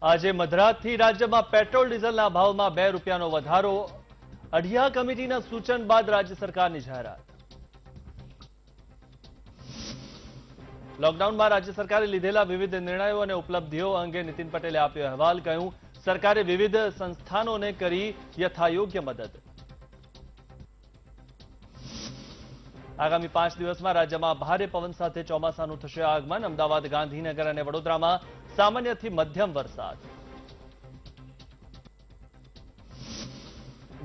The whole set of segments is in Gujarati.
આજે મધરાતથી રાજ્યમાં પેટ્રોલ ડીઝલના ભાવમાં ₹2નો વધારો। અઢિયા કમિટીના સૂચન બાદ રાજ્ય સરકારની જાહેરાત। લોકડાઉનમાં રાજ્ય સરકારે લીધેલા વિવિધ નિર્ણયો અને ઉપલબ્ધિઓ અંગે નીતિન પટેલે આપ્યો અહેવાલ। કહ્યું, સરકારે વિવિધ સંસ્થાનોને કરી યથાયોગ્ય મદદ। આગામી 5 દિવસમાં રાજ્યમાં ભારે પવન સાથે ચોમાસાનું થશે આગમન। અમદાવાદ, ગાંધીનગર અને વડોદરામાં સામાન્યથી મધ્યમ વરસાદ।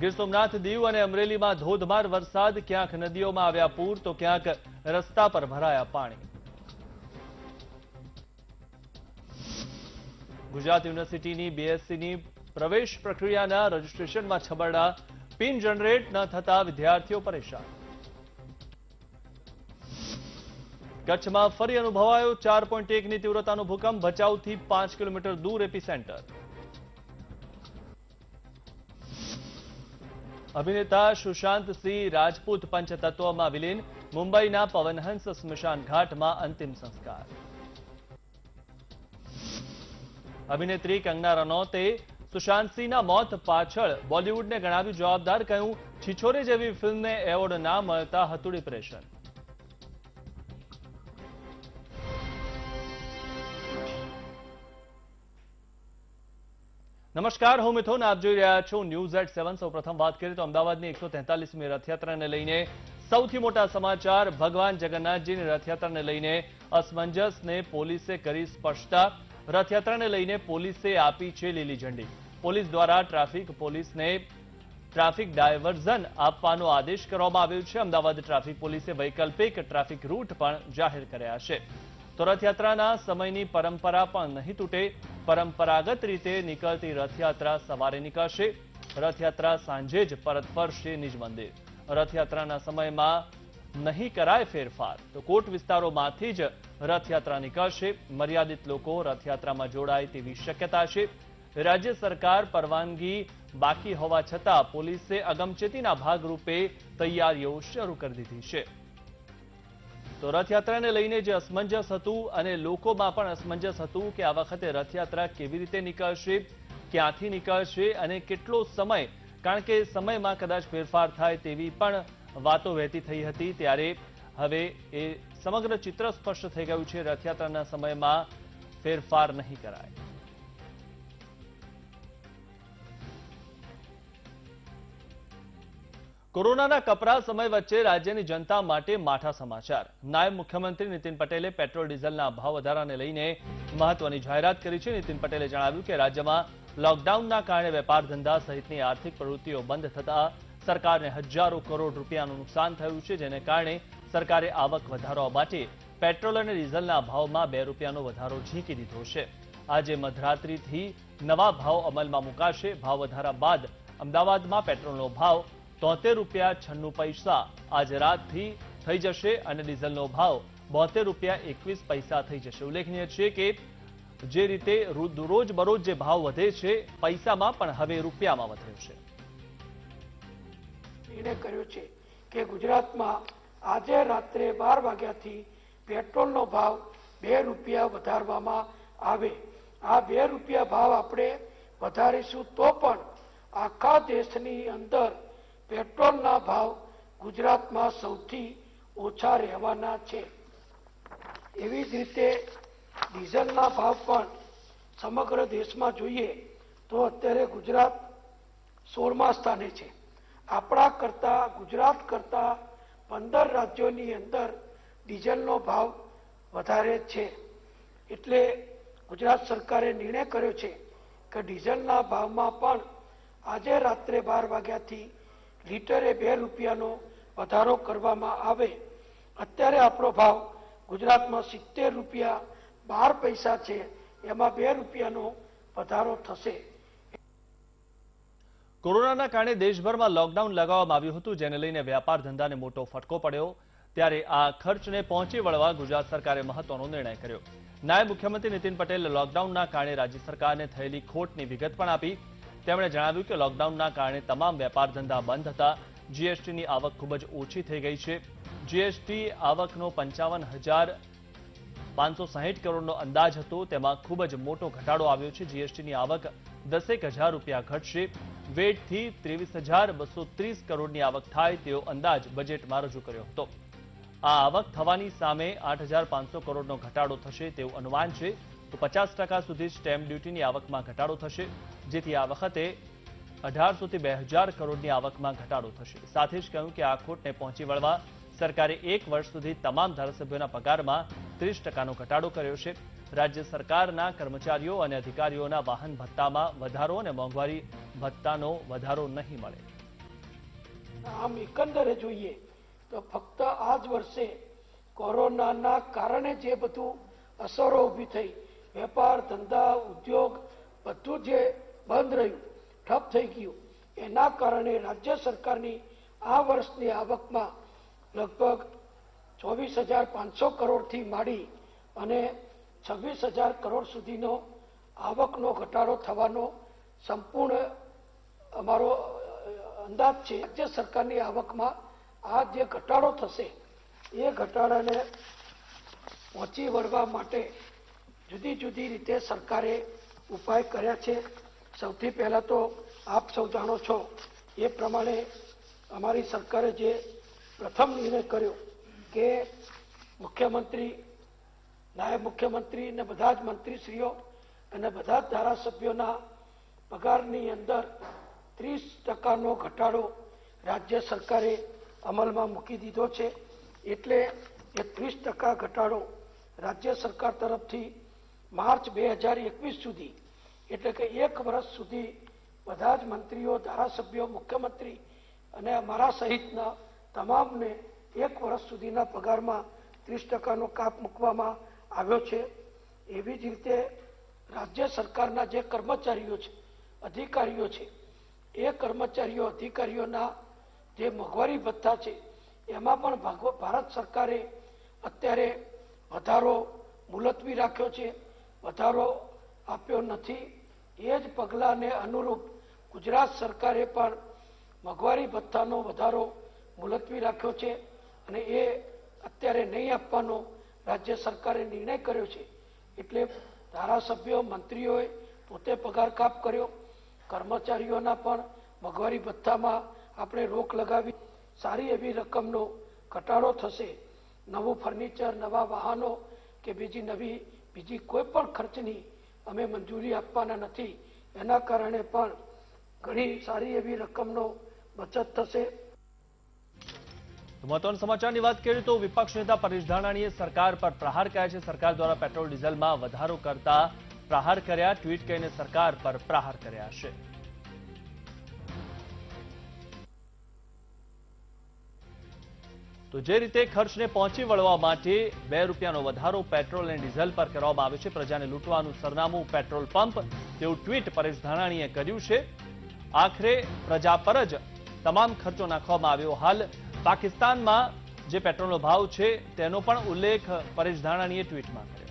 ગીર સોમનાથ, દીવ અને અમરેલીમાં ધોધમાર વરસાદ। ક્યાંક નદીઓમાં આવ્યા પૂર તો ક્યાંક રસ્તા પર ભરાયા પાણી। ગુજરાત યુનિવર્સિટીની બીએસસીની પ્રવેશ પ્રક્રિયાના રજીસ્ટ્રેશનમાં છબરડા। પિન જનરેટ ન થતા વિદ્યાર્થીઓ પરેશાન। કચ્છમાં ફરી અનુભવાયો 4.1ની તીવ્રતાનો ભૂકંપ। ભચાઉથી 5 કિલોમીટર દૂર એપિસેન્ટર। અભિનેતા સુશાંત સિંહ રાજપૂત પંચતત્વમાં વિલીન। મુંબઈના પવનહંસ સ્મશાન ઘાટમાં અંતિમ સંસ્કાર। અભિનેત્રી કંગના રનૌતે સુશાંત સિંહના મોત પાછળ બોલિવૂડને ગણાવ્યું જવાબદાર। કહ્યું, છિછોરે જેવી ફિલ્મને એવોર્ડ ના મળતા હતું ડિપ્રેશન। નમસ્કાર, હું મિથુન, આપ જોઈ રહ્યા છો ન્યૂઝ@7। સૌપ્રથમ વાત કરીએ તો અમદાવાદની 143મી રથયાત્રાને લઈને સૌથી મોટા સમાચાર। ભગવાન જગન્નાથજીની રથયાત્રાને લઈને અસમંજસને પોલીસે કરી સ્પષ્ટતા। રથયાત્રાને લઈને પોલીસે આપી છે લીલી ઝંડી। પોલીસ દ્વારા પોલીસને ટ્રાફિક ડાયવર્ઝન આપવાનો આદેશ કરવામાં આવ્યો છે। અમદાવાદ ટ્રાફિક પોલીસે વૈકલ્પિક ટ્રાફિક રૂટ પણ જાહેર કર્યા છે। તો રથયાત્રાના સમયની પરંપરા પણ નહીં તૂટે। પરંપરાગત રીતે નીકળતી રથયાત્રા સવારે નીકળશે। રથયાત્રા સાંજે જ પરત ફરશે નિજ મંદિર। રથયાત્રાના સમયમાં નહીં કરાય ફેરફાર તો કોટ વિસ્તારોમાંથી જ રથયાત્રા નીકળશે। મર્યાદિત લોકો રથયાત્રામાં જોડાય તેવી શક્યતા છે। રાજ્ય સરકાર પરવાનગી બાકી હોવા છતાં પોલીસે અગમચેતીના ભાગરૂપે તૈયારીઓ શરૂ કરી દીધી છે। તો રથયાત્રાને લઈને જે અસમંજસ હતું અને લોકોમાં પણ અસમંજસ હતું કે આ વખતે રથયાત્રા કેવી રીતે નીકળશે, ક્યાંથી નીકળશે અને કેટલો સમય, કારણ કે સમયમાં કદાચ ફેરફાર થાય તેવી પણ વાતો વહેતી થઈ હતી। ત્યારે હવે એ સમગ્ર ચિત્ર સ્પષ્ટ થઈ ગયું છે। રથયાત્રાના સમયમાં ફેરફાર નહીં કરાય। કોરોનાના કપરા સમય વચ્ચે રાજ્યની જનતા માટે માઠા સમાચાર। નાયબ મુખ્યમંત્રી નીતિન પટેલે પેટ્રોલ ડીઝલના ભાવ વધારાને લઈને મહત્વની જાહેરાત કરી છે। નીતિન પટેલે જણાવ્યું કે રાજ્યમાં લોકડાઉનના કારણે વેપાર ધંધા સહિતની આર્થિક પ્રવૃત્તિઓ બંધ થતા સરકારને હજારો કરોડ રૂપિયાનું નુકસાન થયું છે, જેને કારણે સરકારે આવક વધારવા માટે પેટ્રોલ અને ડીઝલના ભાવમાં ₹2નો વધારો ઝીંકી દીધો છે। આજે મધરાત્રિથી નવા ભાવ અમલમાં મુકાશે। ભાવ વધારા બાદ અમદાવાદમાં પેટ્રોલનો ભાવ ₹73.96 આજે રાતથી થઈ જશે અને ડીઝલનો ભાવ ₹72.21 થઈ જશે। ઉલ્લેખનીય છે કે જે રીતે રોજબરોજ જે ભાવ વધે છે, પૈસામાં પણ હવે રૂપિયામાં વધ્યો છે। નિર્ણય કર્યો છે કે ગુજરાતમાં આજે રાત્રે 12 વાગ્યાથી પેટ્રોલનો ભાવ ₹2 વધારવામાં આવે। આ ₹2 ભાવ આપણે વધારીશું તો પણ આખા દેશની અંદર પેટ્રોલના ભાવ ગુજરાતમાં સૌથી ઓછા રહેવાના છે। એવી જ રીતે ડીઝલના ભાવ પણ સમગ્ર દેશમાં જોઈએ તો અત્યારે ગુજરાત 16મા સ્થાને છે। આપણા કરતા, ગુજરાત કરતા 15 રાજ્યોની અંદર ડીઝલનો ભાવ વધારે છે। એટલે ગુજરાત સરકારે નિર્ણય કર્યો છે કે ડીઝલના ભાવમાં પણ આજે રાત્રે 12 વાગ્યાથી લીટરે ₹2નો વધારો કરવામાં આવે। અત્યારે આપણો ભાવ ગુજરાતમાં ₹70.12 છે, એમાં ₹2નો વધારો થશે। કોરોનાના કારણે દેશભરમાં લોકડાઉન લગાવવામાં આવ્યું હતું, જેને લઈને વ્યાપાર ધંધાને મોટો ફટકો પડ્યો। ત્યારે આ ખર્ચને પહોંચી વળવા ગુજરાત સરકારે મહત્વનો નિર્ણય કર્યો। નાયબ મુખ્યમંત્રી નીતિન પટેલે લોકડાઉનના કારણે રાજ્ય સરકારને થયેલી ખોટની વિગત પણ આપી। તેમણે જણાવ્યું કે લોકડાઉનના કારણે તમામ વેપાર ધંધા બંધ હતા। જીએસટીની આવક ખૂબ જ ઓછી થઈ ગઈ છે। જીએસટી આવકનો 55,000 560 કરોડનો અંદાજ હતો, તેમાં ખૂબ જ મોટો ઘટાડો આવ્યો છે. જીએસટીની આવક 10,000 રૂપિયા ઘટશે. વેટથી 23,230 કરોડની આવક થાય તેવો અંદાજ બજેટમાં રજૂ કર્યો હતો. આ આવક થવાની સામે 8,500 કરોડનો ઘટાડો થશે તેવું અનુમાન છે. તો 50% સુધી સ્ટેમ્પ ડ્યુટીની આવકમાં ઘટાડો થશે, જેથી આ વખતે 1,800 થી 2,000 કરોડની આવકમાં ઘટાડો થશે. સાથે જ કહ્યું કે આ ખોટને પહોંચી વળવા સરકારે 1 વર્ષ સુધી તમામ ધારાસભ્યોના પગારમાં 30%નો ઘટાડો કર્યો છે. રાજ્ય સરકારના કર્મચારીઓ અને અધિકારીઓના વાહન ભથ્થામાં વધારો અને મોંઘવારી ભથ્થાનો વધારો નહીં મળે. આમ એકંદરે જોઈએ તો ફક્ત આ જ વર્ષે કોરોનાના કારણે જે બધું અસરો ઊભી થઈ, વેપાર ધંધા ઉદ્યોગ બધું જે બંધ રહ્યું, ઠપ થઈ ગયું, એના કારણે રાજ્ય સરકારની આ વર્ષની આવકમાં લગભગ 24,500 કરોડથી માંડી અને 26,000 કરોડ સુધીનો આવકનો ઘટાડો થવાનો સંપૂર્ણ અમારો અંદાજ છે. રાજ્ય સરકારની આવકમાં આ જે ઘટાડો થશે એ ઘટાડાને પહોંચી વળવા માટે જુદી જુદી રીતે સરકારે ઉપાય કર્યા છે. સૌથી પહેલા તો આપ સૌ જાણો છો એ પ્રમાણે અમારી સરકારે જે પ્રથમ નિર્ણય કર્યો કે મુખ્યમંત્રી, નાયબ મુખ્યમંત્રી અને બધા જ મંત્રીશ્રીઓ અને બધા જ ધારાસભ્યોના પગારની અંદર 30%નો ઘટાડો રાજ્ય સરકારે અમલમાં મૂકી દીધો છે. એટલે એ 30% ઘટાડો રાજ્ય સરકાર તરફથી માર્ચ 2021 સુધી, એટલે કે 1 વર્ષ સુધી બધા જ મંત્રીઓ, ધારાસભ્યો, મુખ્યમંત્રી અને અમારા સહિતના તમામને 1 વર્ષ સુધીના પગારમાં 30%નો કાપ મૂકવામાં આવ્યો છે. એવી જ રીતે રાજ્ય સરકારના જે કર્મચારીઓ છે, અધિકારીઓ છે, એ કર્મચારીઓ અધિકારીઓના જે મોંઘવારી ભથ્થા છે એમાં પણ ભારત સરકારે અત્યારે વધારો મુલતવી રાખ્યો છે, વધારો આપ્યો નથી. એ જ પગલાંને અનુરૂપ ગુજરાત સરકારે પણ મોંઘવારી ભથ્થાનો વધારો મુલતવી રાખ્યો છે અને એ અત્યારે નહીં આપવાનો રાજ્ય સરકારે નિર્ણય કર્યો છે. એટલે ધારાસભ્યો, મંત્રીઓએ પોતે પગાર કાપ કર્યો. કર્મચારીઓના પણ મોંઘવારી ભથ્થામાં આપણે રોક લગાવી સારી એવી રકમનો ઘટાડો થશે. નવું ફર્નિચર, નવા વાહનો કે બીજી કોઈ પણ ખર્ચની અમે મંજૂરી આપવાના નથી. એના કારણે પણ ઘણી સારી એવી રકમનો બચત થશે. મહત્વના સમાચારની વાત કરીએ તો વિપક્ષ નેતા પરેશ ધાનાણીએ સરકાર પર પ્રહાર કર્યા છે. સરકાર દ્વારા પેટ્રોલ ડીઝલમાં વધારો કરતા પ્રહાર કર્યા. ટ્વીટ કરીને સરકાર પર પ્રહાર કર્યા છે. તો જે રીતે ખર્ચને પહોંચી વળવા માટે ₹2નો વધારો પેટ્રોલ અને ડીઝલ પર કરવામાં આવે છે, પ્રજાને લૂંટવાનું સરનામું પેટ્રોલ પંપ, તેવું ટ્વીટ પરેશ ધાનાણીએ કર્યું છે. આખરે પ્રજા પર જ તમામ ખર્ચો નાખવામાં આવ્યો. હાલ પાકિસ્તાનમાં જે પેટ્રોલનો ભાવ છે તેનો પણ ઉલ્લેખ પરેશ ધાનાણીએ ટ્વીટમાં કર્યો.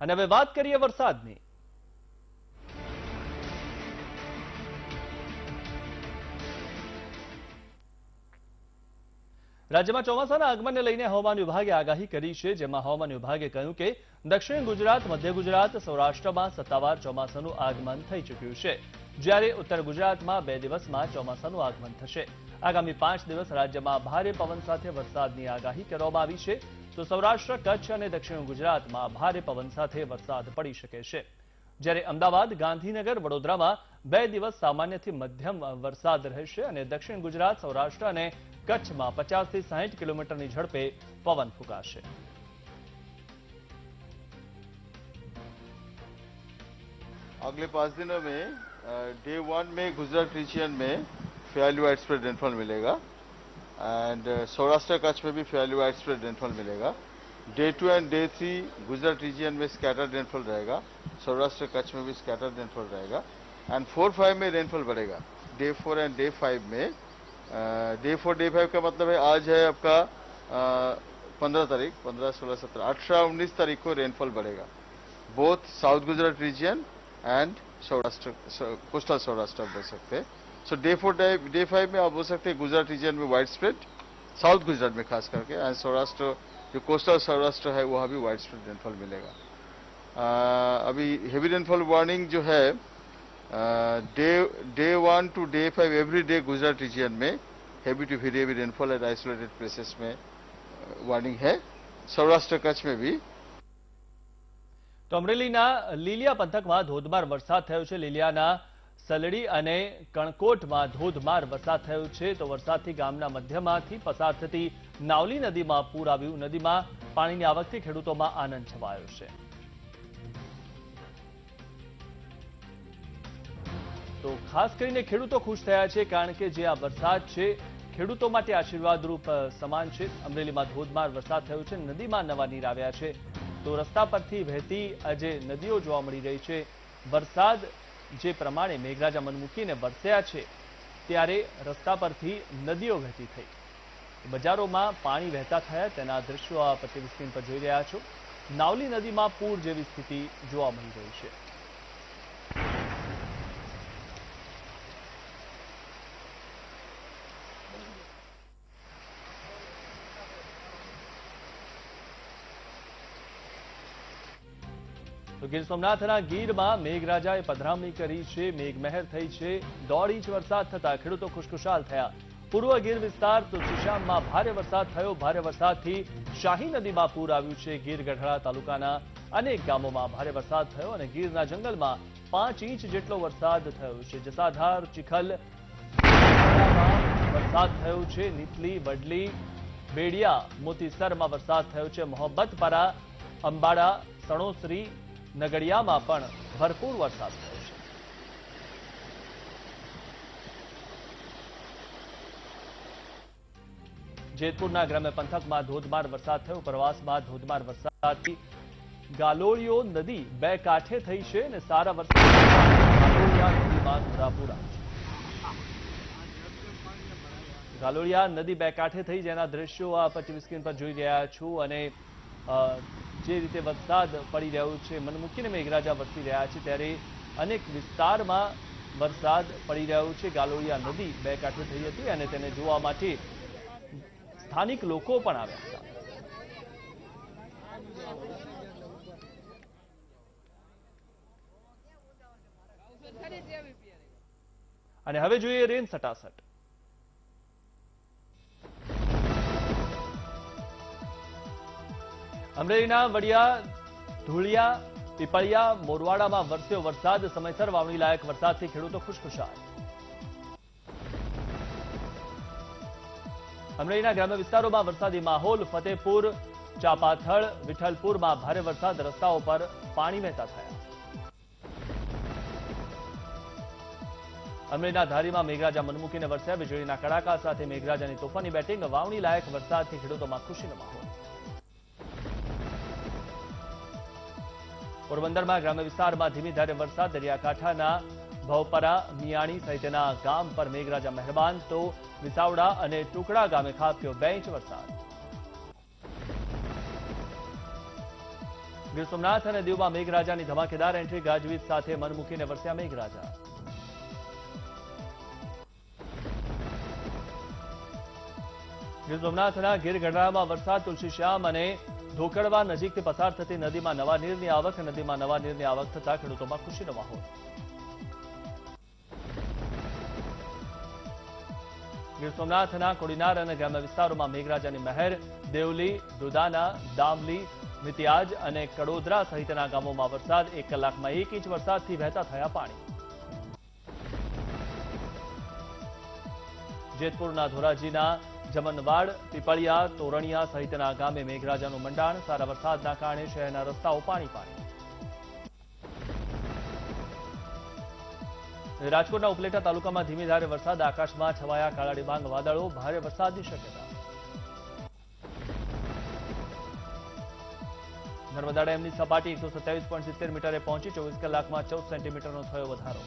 અને હવે વાત કરીએ વરસાદની. રાજ્યમાં ચોમાસાના આગમનને લઈને હવામાન વિભાગે આગાહી કરી છે, જેમાં હવામાન વિભાગે કહ્યું કે દક્ષિણ ગુજરાત, મધ્ય ગુજરાત, સૌરાષ્ટ્રમાં સત્તાવાર ચોમાસાનું આગમન થઈ ચૂક્યું છે, જ્યારે ઉત્તર ગુજરાતમાં 2 દિવસમાં ચોમાસાનું આગમન થશે. આગામી 5 દિવસ રાજ્યમાં ભારે પવન સાથે વરસાદની આગાહી કરવામાં આવી છે. તો સૌરાષ્ટ્ર, કચ્છ અને દક્ષિણ ગુજરાતમાં ભારે પવન સાથે વરસાદ પડી શકે છે, જ્યારે અમદાવાદ, ગાંધીનગર, વડોદરામાં 2 દિવસ સામાન્યથી મધ્યમ વરસાદ રહેશે અને દક્ષિણ ગુજરાત, સૌરાષ્ટ્ર અને કચ્છમાં 50 થી 60 કિલોમીટરની ઝડપે પવન ફૂંકાશે. अगले 5 दिनों में डे 1 में गुजरात रीजन में फेयरली वाइड स्प्रेड रेनफॉल मिलेगा एंड सौराष्ट्र कच्छ में भी फेयरली वाइड स्प्रेड रेनफॉल मिलेगा. Day 2 and day 3 Gujarat region में स्कैटर्ड रेनफॉल रहेगा, सौराष्ट्र कच्छ में भी स्कैटर्ड रेनफॉल रहेगा एंड 4-5 में रेनफॉल बढ़ेगा. डे 4 एंड डे 5 में डे 4 डे 5 का मतलब है आज है आपका 15 तारीख, 15, 16, 17, 18, 19 तारीख को रेनफॉल बढ़ेगा. Both south Gujarat region and Saurashtra, coastal Saurashtra बोल सकते हैं. सो डे 5 में आप बोल सकते हैं गुजरात रीजन में वाइड स्प्रेड, साउथ गुजरात में खास करके, एंड सौराष्ट्र जो कोस्टल सौराष्ट्र है वहाँ भी वाइड स्प्रेड रेनफॉल मिलेगा। अभी हेवी रेनफॉल वार्निंग जो है day 1 to day 5 every day Gujarat region में heavy to very heavy rainfall at isolated places में वार्निंग है, सौराष्ट्र कच्छ में भी। તો અમરેલીના લીલિયા પંથકમાં ધોધમાર વરસાદ થયો છે। લીલિયાના સલડી અને કણકોટમાં ધોધમાર વરસાદ થયો છે। તો વરસાદથી ગામના મધ્યમાંથી પસાર થતી નાવલી નદીમાં પૂર આવ્યું। નદીમાં પાણીની આવકથી ખેડૂતોમાં આનંદ છવાયો છે। તો ખાસ કરીને ખેડૂતો ખુશ થયા છે, કારણ કે જે આ વરસાદ છે ખેડૂતો માટે આશીર્વાદરૂપ સમાન છે। અમરેલીમાં ધોધમાર વરસાદ થયો છે, નદીમાં નવા નીર આવ્યા છે। તો રસ્તા પરથી વહેતી આજે નદીઓ જોવા મળી રહી છે। વરસાદ જે પ્રમાણે મેઘરાજા મન મૂકીને વરસ્યા છે ત્યારે રસ્તા પરથી નદીઓ વહેતી થઈ, બજારોમાં પાણી વહેતા થયા, તેના દ્રશ્યો આપ ટીવી સ્ક્રીન પર જોઈ રહ્યા છો। નાવલી નદીમાં પૂર જેવી સ્થિતિ જોવા મળી રહી છે। તો ગીર સોમનાથના ગીરમાં મેઘરાજાએ પધરામણી કરી છે। મેઘમહેર થઈ છે। 1.5 ઇંચ વરસાદ થતા ખેડૂતો ખુશખુશાલ થયા। પૂર્વ ગીર વિસ્તાર તુલસીશ્યામમાં ભારે વરસાદ થયો। ભારે વરસાદથી શાહી નદીમાં પૂર આવ્યું છે। ગીર ગઢડા તાલુકાના અનેક ગામોમાં ભારે વરસાદ થયો અને ગીરના જંગલમાં 5 ઇંચ જેટલો વરસાદ થયો છે। જસાધાર, ચીખલ વરસાદ થયો છે। નીતલી, વડલી, બેડિયા, મોતીસરમાં વરસાદ થયો છે। મોહબ્બતપરા, અંબાડા, સણોસરી, નગડિયામાં પણ ભરપૂર વરસાદ થયો છે। જેતપુરના ગ્રામ્ય પંથકમાં ધોધમાર વરસાદ થયો। ઉપરવાસમાં ધોધમાર વરસાદથી ગાલોડિયો નદી બે કાંઠે થઈ છે અને સારા વરસાદ ગાલોડિયા નદીમાં ઘોડાપૂર આવ્યું છે। ગાલોડિયા નદી બે કાંઠે થઈ, જેના દ્રશ્યો આપ ટીવી સ્ક્રીન પર જોઈ રહ્યા છો। અને જે રીતે વરસાદ પડી રહ્યો છે, મન મૂકીને મેઘરાજા વરસી રહ્યા છે, ત્યારે અનેક વિસ્તારમાં વરસાદ પડી રહ્યો છે। ગાલોડિયા નદી બે કાંઠે થઈ હતી અને તેને જોવા માટે સ્થાનિક લોકો પણ આવ્યા હતા। અને હવે જોઈએ રેન સટાસટ। અમરેલીના વડિયા, ધુળિયા, પીપળિયા, મોરવાડામાં વરસ્યો વરસાદ। સમયસર વાવણી લાયક વરસાદથી ખેડૂતો ખુશખુશાલ। અમરેલીના ગ્રામ્ય વિસ્તારોમાં વરસાદી માહોલ। ફતેપુર, ચાપાથળ, વિઠ્ઠલપુરમાં ભારે વરસાદ, રસ્તાઓ પર પાણી વહેતા થયા। અમરેલીના ધારીમાં મેઘરાજા મન મૂકીને વરસ્યા। વીજળીના કડાકા સાથે મેઘરાજાની તોફાની બેટિંગ। વાવણી લાયક વરસાદથી ખેડૂતોમાં ખુશીનો માહોલ। પોરબંદરમાં ગ્રામ્ય વિસ્તારમાં ધીમી ધારે વરસાદ। દરિયાકાંઠાના ભવપરા, મિયાણી સહિતના ગામ પર મેઘરાજા મહેરબાન। તો વિસાવડા અને ટુકડા ગામે ખાબક્યો 2 ઇંચ વરસાદ। ગીર સોમનાથ અને દીવમાં મેઘરાજાની ધમાકેદાર એન્ટ્રી। ગાજવીજ સાથે મન મૂકીને વરસ્યા મેઘરાજા। ગીર સોમનાથના ગીર ગઢડામાં વરસાદ। તુલસીશ્યામ અને ધોકડવા નજીકથી પસાર થતી નદીમાં નવા નીરની આવક। નદીમાં નવા નીરની આવક થતા ખેડૂતોમાં ખુશીનો માહોલ। ગીર સોમનાથના કોડીનાર અને ગ્રામ્ય વિસ્તારોમાં મેઘરાજાની મહેર। દેવલી, દુદાના, દામલી, મિતિયાજ અને કડોદરા સહિતના ગામોમાં વરસાદ। 1 કલાકમાં 1 ઇંચ વરસાદથી વહેતા થયા પાણી। જેતપુરના ધોરાજીના જમનવાડ, પીપળિયા, તોરણિયા સહિતના ગામે મેઘરાજાનું મંડાણ। સારા વરસાદના કારણે શહેરના રસ્તાઓ પાણી પાણી। રાજકોટના ઉપલેટા તાલુકામાં ધીમી ધારે વરસાદ। આકાશમાં છવાયા કાળા ડિબાંગ વાદળો। ભારે વરસાદની શક્યતા। નર્મદા ડેમની સપાટી 127.70 મીટરે પહોંચી। 24 કલાકમાં 14 સેન્ટીમીટરનો થયો વધારો।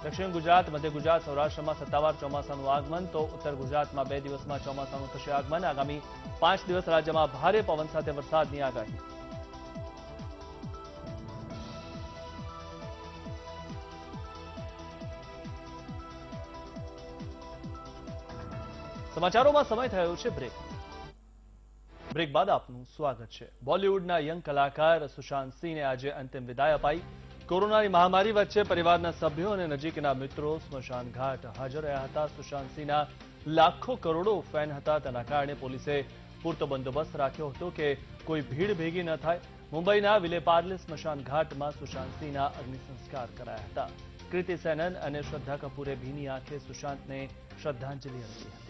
દક્ષિણ ગુજરાત, મધ્ય ગુજરાત, સૌરાષ્ટ્રમાં સત્તાવાર ચોમાસાનું આગમન। તો ઉત્તર ગુજરાતમાં 2 દિવસમાં ચોમાસાનું થશે આગમન। આગામી 5 દિવસ રાજ્યમાં ભારે પવન સાથે વરસાદની આગાહી। સમાચારોમાં સમય થયો છે બ્રેક બાદ આપનું સ્વાગત છે। બોલિવૂડના યંગ કલાકાર સુશાંત સિંહને આજે અંતિમ વિદાય અપાઈ। કોરોનાની મહામારી વચ્ચે પરિવારના સભ્યો અને નજીકના મિત્રો સ્મશાન ઘાટ હાજર રહ્યા હતા। સુશાંત સિંહના લાખો કરોડો ફેન હતા, તેના કારણે પોલીસે પૂરતો બંદોબસ્ત રાખ્યો હતો કે કોઈ ભીડ ભેગી ન થાય। મુંબઈના વિલેપાર્લે સ્મશાન ઘાટમાં સુશાંત સિંહના અગ્નિ સંસ્કાર કરાયા હતા। કૃતિ સેનન અને શ્રદ્ધા કપૂરે ભીની આંખે સુશાંતને શ્રદ્ધાંજલિ અર્પી હતી।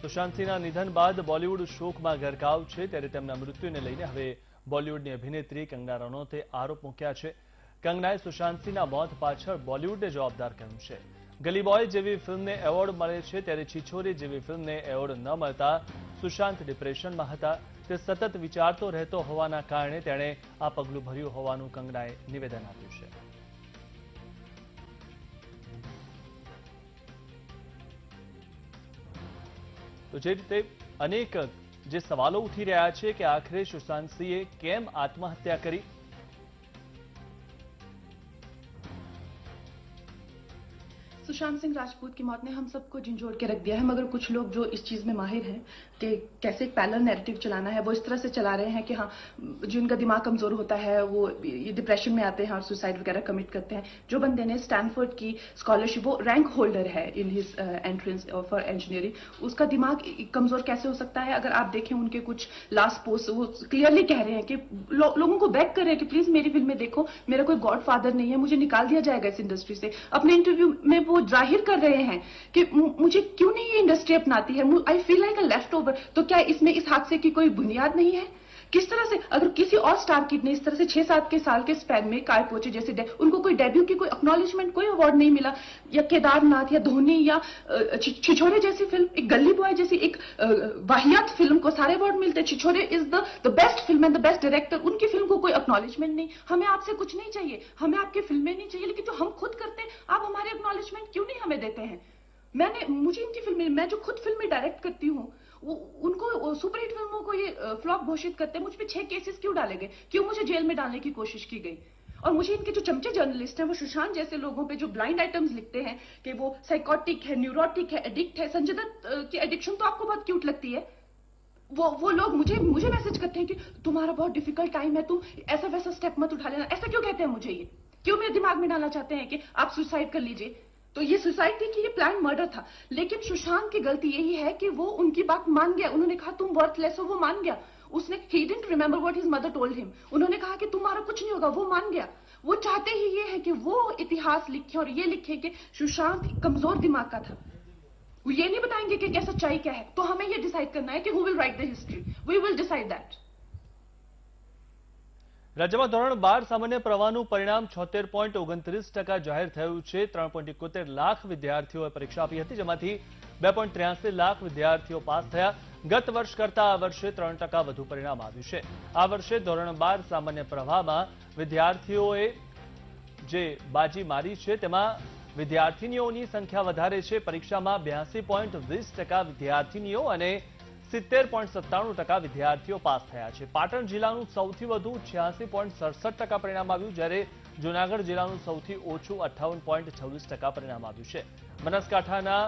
સુશાંત સિંહના નિધન બાદ બોલિવૂડ શોકમાં ગરકાવ છે, ત્યારે તેમના મૃત્યુને લઈને હવે બોલિવૂડની અભિનેત્રી કંગના રનૌતે આરોપ મૂક્યા છે। કંગનાએ સુશાંત સિંહના મોત પાછળ બોલિવૂડને જવાબદાર કહ્યું છે। ગલી બોય જેવી ફિલ્મને એવોર્ડ મળે છે, ત્યારે છિછોરી જેવી ફિલ્મને એવોર્ડ ન મળતા સુશાંત ડિપ્રેશનમાં હતા। તે સતત વિચારતો રહેતો હોવાના કારણે તેણે આ પગલું ભર્યું હોવાનું કંગનાએ નિવેદન આપ્યું છે। તો જે રીતે અનેક જે સવાલો ઉઠી રહ્યા છે કે આખરે સુશાંત સિંહે કેમ આત્મહત્યા કરી। सुशांत सिंह राजपूत की मौत ने हम सबको झंझोड़ के रख दिया है, मगर कुछ लोग जो इस चीज में माहिर हैं कि कैसे एक पैरेलल नैरेटिव चलाना है, वो इस तरह से चला रहे हैं कि हाँ, जिनका दिमाग कमजोर होता है वो ये डिप्रेशन में आते हैं और सुसाइड वगैरह कमिट करते हैं। जो बंदे ने स्टैनफोर्ड की स्कॉलरशिप, वो रैंक होल्डर है in his entrance for engineering, उसका दिमाग कमजोर कैसे हो सकता है? अगर आप देखें उनके कुछ लास्ट पोस्ट, वो क्लियरली कह रहे हैं कि लोगों को बैक कर रहे हैं कि प्लीज मेरी फिल्में देखो, मेरा कोई गॉड फादर नहीं है, मुझे निकाल दिया जाएगा इस इंडस्ट्री से। अपने इंटरव्यू में वो जाहिर कर रहे हैं कि मुझे क्यों नहीं ये इंडस्ट्री अपनाती है, I feel like a left over. तो क्या इसमें इस हादसे की कोई बुनियाद नहीं है? किस तरह से अगर किसी और स्टार किड ने इस तरह से 6-7 के साल के स्पैन में काय पोचे जैसे उनको कोई डेब्यू की कोई एक्नॉलेजमेंट, कोई अवार्ड नहीं मिला, या केदारनाथ या धोनी या छिछोरे जैसी फिल्म, एक गली बॉय जैसी एक वाहियात फिल्म को सारे अवार्ड मिलते, Chhichhore is the best film and the best director, उनकी फिल्म को कोई एक्नॉलेजमेंट नहीं। हमें आपसे कुछ नहीं चाहिए, हमें आपकी फिल्में नहीं चाहिए, लेकिन जो हम खुद करते हैं आप हमारे एक्नॉलेजमेंट क्यों नहीं हमें देते हैं? मुझे इनकी फिल्में, मैं जो खुद फिल्में डायरेक्ट करती हूँ, उनको सुपरहिट फिल्मों को ये फ्लॉप घोषित करते हैं। मुझ पे 6 केसेस क्यों डाले गए, क्यों मुझे जेल में डालने की कोशिश की गई? और मुझे इनके जो चमचे जर्नलिस्ट हैं, वो सुशांत जैसे लोगों पे जो ब्लाइंड आइटम्स लिखते हैं कि वो साइकोटिक है, न्यूरोटिक है, एडिक्ट है। संजय दत्त की एडिक्शन तो आपको बहुत क्यूट लगती है। वो लोग मुझे मैसेज करते हैं कि तुम्हारा बहुत डिफिकल्ट टाइम है, तुम ऐसा वैसा स्टेप मत उठा लेना। ऐसा क्यों कहते हैं मुझे? ये क्यों मेरे दिमाग में डालना चाहते हैं कि आप सुसाइड कर लीजिए? तो ये सुसाइड थी कि ये प्लान मर्डर था? लेकिन सुशांत की गलती यही है कि वो उनकी बात मान गया। उन्होंने कहा तुम वर्थलेस हो, वो मान गया। उसने he didn't remember what his mother told him. उन्होंने कहा कि तुम्हारा कुछ नहीं होगा, वो मान गया। वो चाहते ही ये है कि वो इतिहास लिखे और ये लिखे कि सुशांत कमजोर दिमाग का था। वो ये नहीं बताएंगे कि क्या सच्चाई क्या है। तो हमें ये डिसाइड करना है कि who will write the history, we will decide that. રાજ્યમાં ધોરણ 12 સામાન્ય પ્રવાહનું પરિણામ 76.29% જાહેર થયું છે। 3.71 લાખ વિદ્યાર્થીઓએ પરીક્ષા આપી હતી, જેમાંથી 2.83 લાખ વિદ્યાર્થીઓ પાસ થયા। ગત વર્ષ કરતા આ વર્ષે 3% વધુ પરિણામ આવ્યું છે। આ વર્ષે ધોરણ 12 સામાન્ય પ્રવાહમાં વિદ્યાર્થીઓએ જે બાજી મારી છે તેમાં વિદ્યાર્થીનીઓની સંખ્યા વધારે છે। પરીક્ષામાં 82.20% વિદ્યાર્થીનીઓ અને 70.97% વિદ્યાર્થીઓ પાસ થયા છે। પાટણ જિલ્લાનું સૌથી વધુ 86.67% પરિણામ આવ્યું, જ્યારે જૂનાગઢ જિલ્લાનું સૌથી ઓછું 58.26% પરિણામ આવ્યું છે। બનાસકાંઠાના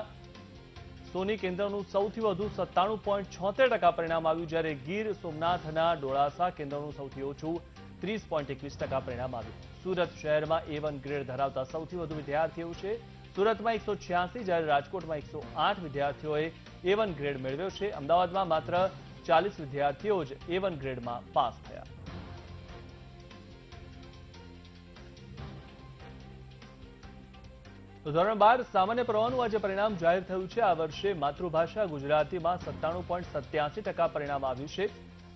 સોની કેન્દ્રનું સૌથી વધુ 97.76% પરિણામ આવ્યું, જ્યારે ગીર સોમનાથના ડોળાસા કેન્દ્રનું સૌથી ઓછું 30.21% પરિણામ આવ્યું। સુરત શહેરમાં A1 ગ્રેડ ધરાવતા સૌથી વધુ વિદ્યાર્થીઓ છે। સુરતમાં 186, જ્યારે રાજકોટમાં 108 વિદ્યાર્થીઓએ A1 ગ્રેડ મેળવ્યો છે। અમદાવાદમાં માત્ર 40 વિદ્યાર્થીઓ જ A1 ગ્રેડમાં પાસ થયા। તો ધોરણ 12 સામાન્ય પ્રવાહનું આજે પરિણામ જાહેર થયું છે। આ વર્ષે માતૃભાષા ગુજરાતીમાં 97.87% પરિણામ આવ્યું છે।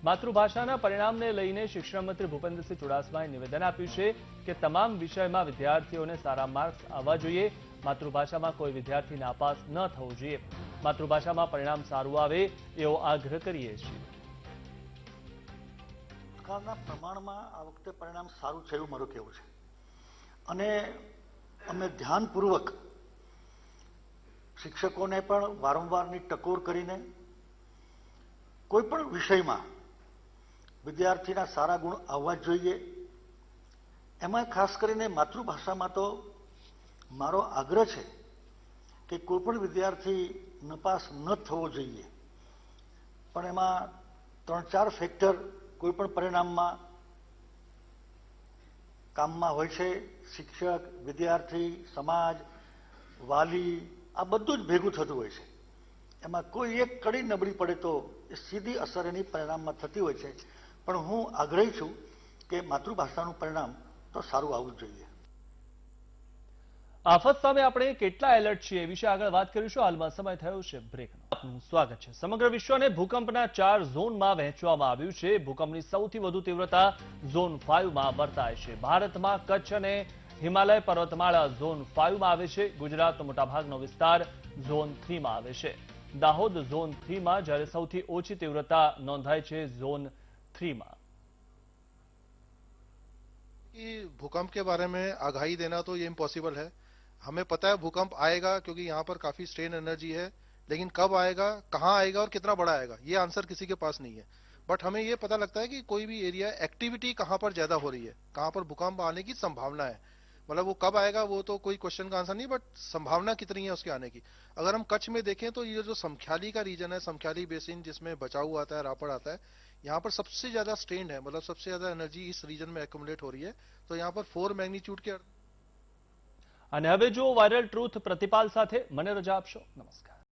માતૃભાષાના પરિણામને લઈને શિક્ષણ મંત્રી ભૂપેન્દ્રસિંહ ચુડાસમાએ નિવેદન આપ્યું છે કે તમામ વિષયમાં વિદ્યાર્થીઓને સારા માર્ક્સ આવવા જોઈએ। માતૃભાષામાં કોઈ વિદ્યાર્થી નાપાસ ન થવો જોઈએ। માતૃભાષામાં પરિણામ સારું આવે એવો આગ્રહ કરીએ છીએ। સરકારના પ્રમાણમાં આ વખતે પરિણામ સારું છે એવું મારું કહેવું છે, અને અમે ધ્યાનપૂર્વક શિક્ષકોને પણ વારંવારની ટકોર કરીને કોઈ પણ વિષયમાં વિદ્યાર્થીના સારા ગુણ આવવા જ જોઈએ. એમાં ખાસ કરીને માતૃભાષામાં તો મારો આગ્રહ છે કે કોઈ પણ વિદ્યાર્થી નપાસ ન થવો જોઈએ. પણ એમાં 3-4 ફેક્ટર કોઈ પણ પરિણામમાં કામમાં હોય છે. શિક્ષક, વિદ્યાર્થી, સમાજ, વાલી, આ બધું જ ભેગું થતું હોય છે. એમાં કોઈ એક કડી નબળી પડે તો એ સીધી અસર એની પરિણામમાં થતી હોય છે. પણ હું આગ્રહી છું કે માતૃભાષાનું પરિણામ તો સારું આવવું જ જોઈએ. આફત સામે આપણે કેટલા એલર્ટ છીએ એ વિશે આગળ વાત કરીશું. હાલમાં સમય થયો છે બ્રેકનો. આપનું સ્વાગત છે. સમગ્ર વિશ્વને ભૂકંપના 4 ઝોનમાં વહેંચવામાં આવ્યું છે. ભૂકંપની સૌથી વધુ તીવ્રતા ઝોન 5 માં વર્તાય છે. ભારતમાં કચ્છ અને હિમાલય પર્વતમાળા ઝોન 5 માં આવે છે. ગુજરાતનો મોટાભાગનો વિસ્તાર ઝોન 3 માં આવે છે. દાહોદ ઝોન 3 માં, જ્યારે સૌથી ઓછી તીવ્રતા નોંધાય છે ઝોન 3 માં. कि भूकंप के बारे में आगाही देना तो ये इम्पॉसिबल है. हमें पता है भूकंप आएगा क्योंकि यहाँ पर काफी स्ट्रेन एनर्जी है, लेकिन कब आएगा, कहाँ आएगा और कितना बड़ा आएगा ये आंसर किसी के पास नहीं है. बट हमें ये पता लगता है कि कोई भी एरिया एक्टिविटी कहाँ पर ज्यादा हो रही है, कहाँ पर भूकंप आने की संभावना है. मतलब वो कब आएगा वो तो कोई क्वेश्चन का आंसर नहीं, बट संभावना कितनी है उसके आने की. अगर हम कच्छ में देखें तो ये जो समख्याली का रीजन है, समख्याली बेसिन जिसमें बचाऊ आता है, रापड़ आता है, यहाँ पर सबसे ज्यादा स्ट्रेन है. मतलब सबसे ज्यादा एनर्जी इस रीजन में एकोमुलेट हो रही है. तो यहाँ पर 4 मैग्नीट्यूड के અને હવે જો વાયરલ ટ્રુથ પ્રતિપાલ સાથે મને રજા આપશો. નમસ્કાર.